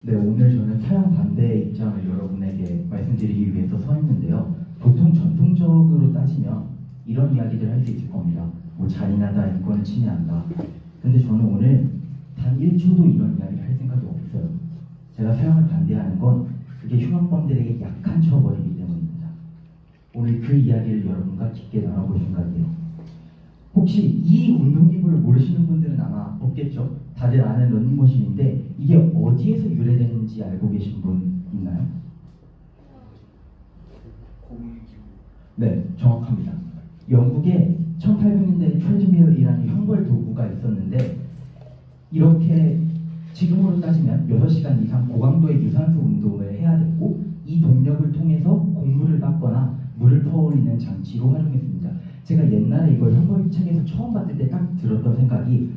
네, 오늘 저는 사형 반대의 입장을 여러분에게 말씀드리기 위해서 서 있는데요. 보통 전통적으로 따지면 이런 이야기들을 할 수 있을 겁니다. 뭐 잔인하다, 인권을 침해한다. 근데 저는 오늘 단 1초도 이런 이야기를 할 생각이 없어요. 제가 사형을 반대하는 건 그게 흉악범들에게 약한 처벌이기 때문입니다. 오늘 그 이야기를 여러분과 깊게 나눠볼 생각이에요. 혹시 이 운동기구를 모르시는 분들은 아마 없겠죠? 다들 아는 런닝머신인데 이게 어디에서 유래되는지 알고 계신 분 있나요? 고무기구. 네, 정확합니다. 영국에 1800년대 트레드밀이라는 형벌 도구가 있었는데 이렇게 지금으로 따지면 6시간 이상 고강도의 유산소 운동을 해야 됐고 이 동력을 통해서 곡물을 닦거나 물을 퍼올리는 장치로 활용했습니다. 제가 옛날에 이걸 형벌책에서 처음 봤을 때 딱 들었던 생각이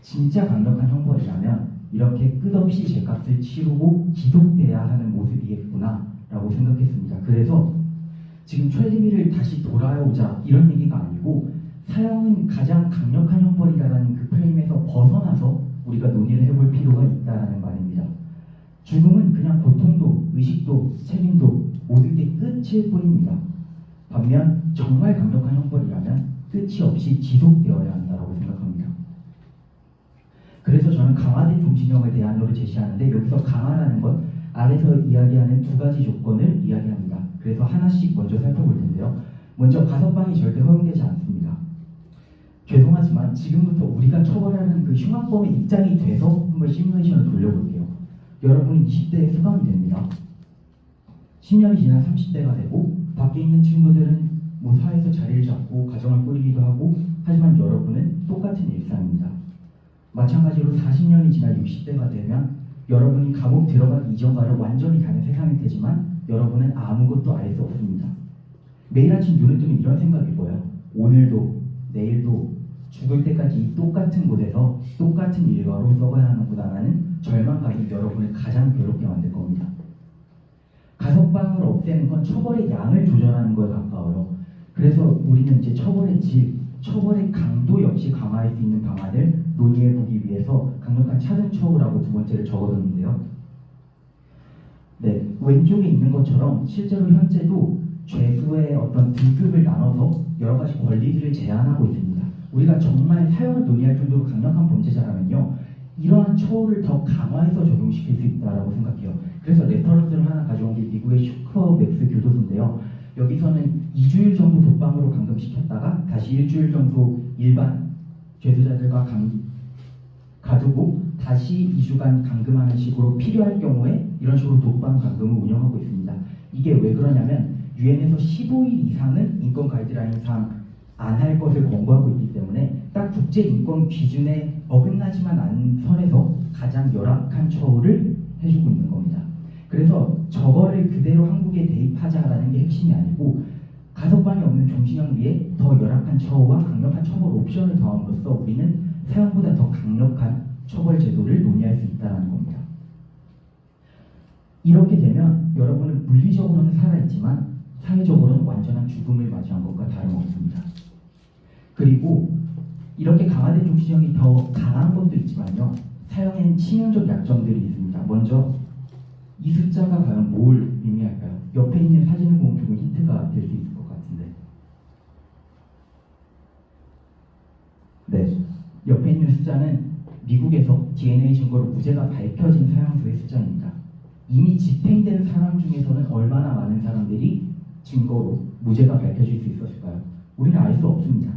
진짜 강력한 형벌이라면 이렇게 끝없이 죗값을 치르고 지속돼야 하는 모습이겠구나 라고 생각했습니다. 그래서 지금 트레드밀을 다시 돌아오자 이런 얘기가 아니고 사형은 가장 강력한 형벌이라는 그 프레임에서 벗어나서 우리가 논의를 해볼 필요가 있다는 말입니다. 죽음은 그냥 고통도, 의식도, 책임도 모든 게 끝일 뿐입니다. 반면 정말 강력한 형벌이라면 끝이 없이 지속되어야 한다고 생각합니다. 그래서 저는 강화된 종신형을 대안으로 제시하는데 여기서 강화라는 건 아래서 이야기하는 두 가지 조건을 이야기합니다. 그래서 하나씩 먼저 살펴볼 텐데요. 먼저 가석방이 절대 허용되지 않습니다. 죄송하지만 지금부터 우리가 처벌하는 그 흉악범의 입장이 돼서 한번 시뮬레이션을 돌려볼게요. 여러분이 20대에 수감이 됩니다. 10년이 지나 30대가 되고 밖에 있는 친구들은 뭐 사회에서 자리를 잡고 가정을 꾸리기도 하고 하지만 여러분은 똑같은 일상입니다. 마찬가지로 40년이 지나 60대가 되면 여러분이 감옥 들어가기 이전과는 완전히 다른 세상일 테지만 여러분은 아무것도 알 수 없습니다. 매일 아침 눈을 뜨면 이런 생각일 거예요. 오늘도 내일도 죽을 때까지 이 똑같은 곳에서 똑같은 일과로 써가야 하는구나라는 절망감이 여러분을 가장 괴롭게 만들 겁니다. 가석방을 없애는 건 처벌의 양을 조절하는 거에 가까워요. 그래서 우리는 이제 처벌의 질, 처벌의 강도 역시 강화할 수 있는 방안을 논의해보기 위해서 강력한 차등처우라고 두 번째를 적어뒀는데요. 네, 왼쪽에 있는 것처럼 실제로 현재도 죄수의 어떤 등급을 나눠서 여러 가지 권리들을 제한하고 있습니다. 우리가 정말 사형을 논의할 정도로 강력한 범죄자라면요, 이러한 처우를 더 강화해서 적용시킬 수 있다고 생각해요. 그래서 레퍼런스를 하나 가져온 게 미국의 슈커맥스 교도소인데요. 여기서는 2주일 정도 독방으로 감금시켰다가 다시 일주일 정도 일반 죄수자들과 가두고 다시 2주간 감금하는 식으로 필요할 경우에 이런 식으로 독방 감금을 운영하고 있습니다. 이게 왜 그러냐면 유엔에서 15일 이상은 인권 가이드라인상 안 할 것을 권고하고 있기 때문에 딱 국제 인권 기준에 어긋나지만 않은 선에서 가장 열악한 처우를 해주고 있는 겁니다. 그래서 저거를 그대로 한국에 대입하자라는 게 핵심이 아니고 가석방이 없는 종신형 위에 더 열악한 처우와 강력한 처벌 옵션을 더함으로써 우리는 사형보다 더 강력한 처벌 제도를 논의할 수 있다는 겁니다. 이렇게 되면 여러분은 물리적으로는 살아있지만 사회적으로는 완전한 죽음을 맞이한 것과 다름없습니다. 그리고 이렇게 강화된 종신형이 더 강한 것도 있지만요, 사형에는 치명적 약점들이 있습니다. 먼저 이 숫자가 과연 뭘 의미할까요? 옆에 있는 사진을 보면 조금 힌트가 될 수 있을 것 같은데, 네, 옆에 있는 숫자는 미국에서 DNA 증거로 무죄가 밝혀진 사형수의 숫자입니다. 이미 집행된 사람 중에서는 얼마나 많은 사람들이 증거로 무죄가 밝혀질 수 있었을까요? 우리는 알 수 없습니다.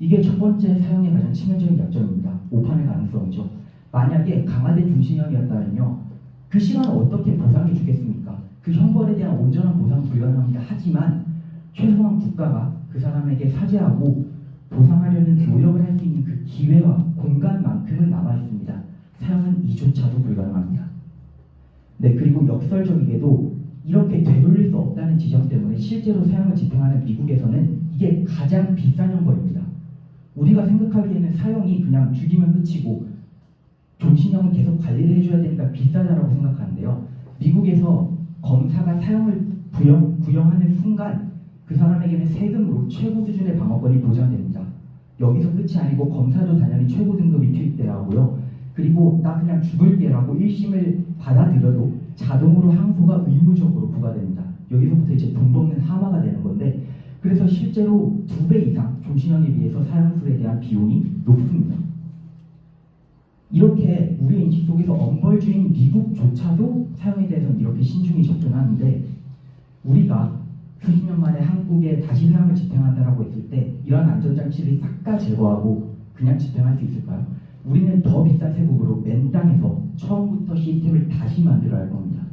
이게 첫 번째 사형의 가장 치명적인 약점입니다. 오판의 가능성이죠. 만약에 강화된 종신형이었다면요, 그 시간을 어떻게 보상해 주겠습니까? 그 형벌에 대한 온전한 보상 불가능합니다. 하지만 최소한 국가가 그 사람에게 사죄하고 보상하려는 노력을 할 수 있는 그 기회와 공간만큼은 남아있습니다. 사형은 이조차도 불가능합니다. 네, 그리고 역설적이게도 이렇게 되돌릴 수 없다는 지점 때문에 실제로 사형을 집행하는 미국에서는 이게 가장 비싼 형벌입니다. 우리가 생각하기에는 사형이 그냥 죽이면 끝이고 종신형은 계속 관리를 해줘야 되니까 비싸다라고 생각하는데요. 미국에서 검사가 사형을 구형하는 순간 그 사람에게는 세금으로 최고 수준의 방어권이 보장됩니다. 여기서 끝이 아니고 검사도 당연히 최고 등급이 투입돼야 하고요. 그리고 나 그냥 죽을게라고 1심을 받아들여도 자동으로 항소가 의무적으로 부과됩니다. 여기서부터 이제 돈 먹는 하마가 되는 건데, 그래서 실제로 2배 이상 종신형에 비해서 사형수에 대한 비용이 높습니다. 이렇게 우리의 인식 속에서 엄벌주인 미국조차도 사형에 대해서는 이렇게 신중히 접근하는데, 우리가 수십 년 만에 한국에 다시 사형을 집행한다라고 했을 때 이런 안전장치를 싹 다 제거하고 그냥 집행할 수 있을까요? 우리는 더 비싼 세금으로 맨 땅에서 처음부터 시스템을 다시 만들어야 할 겁니다.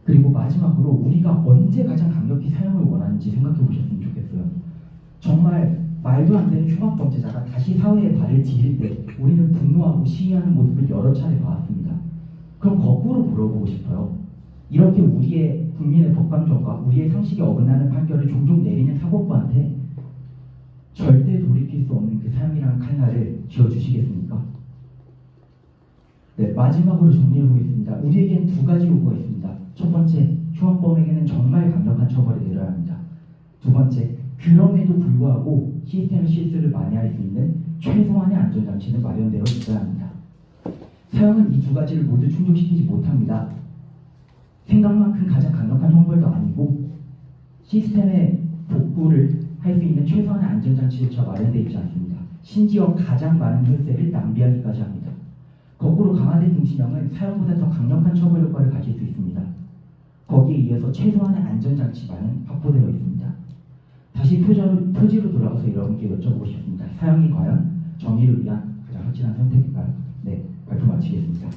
그리고 마지막으로 우리가 언제 가장 강력히 사형을 원하는지 생각해 보셨으면 좋겠어요. 정말 말도 안 되는 흉악범죄자가 다시 사회에 발을 디딜 때 우리는 분노하고 시위하는 모습을 여러 차례 봐왔습니다. 그럼 거꾸로 물어보고 싶어요. 이렇게 우리의 국민의 법감정과 우리의 상식에 어긋나는 판결을 종종 내리는 사법부한테 절대 돌이킬 수 없는 그 사형이라는 칼날을 쥐어주시겠습니까? 네, 마지막으로 정리해보겠습니다. 우리에겐 2가지 요구가 있습니다. 첫 번째, 흉악범에게는 정말 강력한 처벌을 내려야 합니다. 두 번째, 그럼에도 불구하고 시스템 실수를 만회할 수 있는 최소한의 안전장치는 마련되어 있어야 합니다. 사형은 이 2가지를 모두 충족시키지 못합니다. 생각만큼 가장 강력한 형벌도 아니고 시스템의 복구를 할 수 있는 최소한의 안전장치조차 마련되어 있지 않습니다. 심지어 가장 많은 혈세를 낭비하기까지 합니다. 거꾸로 강화된 중신형은 사형보다 더 강력한 처벌 효과를 가질 수 있습니다. 거기에 이어서 최소한의 안전장치만은 확보되어 있습니다. 다시 토지로 돌아가서 여러분께 여쭤보고 싶습니다. 사형이 과연 정의를 위한 가장 확실한 선택일까요? 네, 발표 마치겠습니다.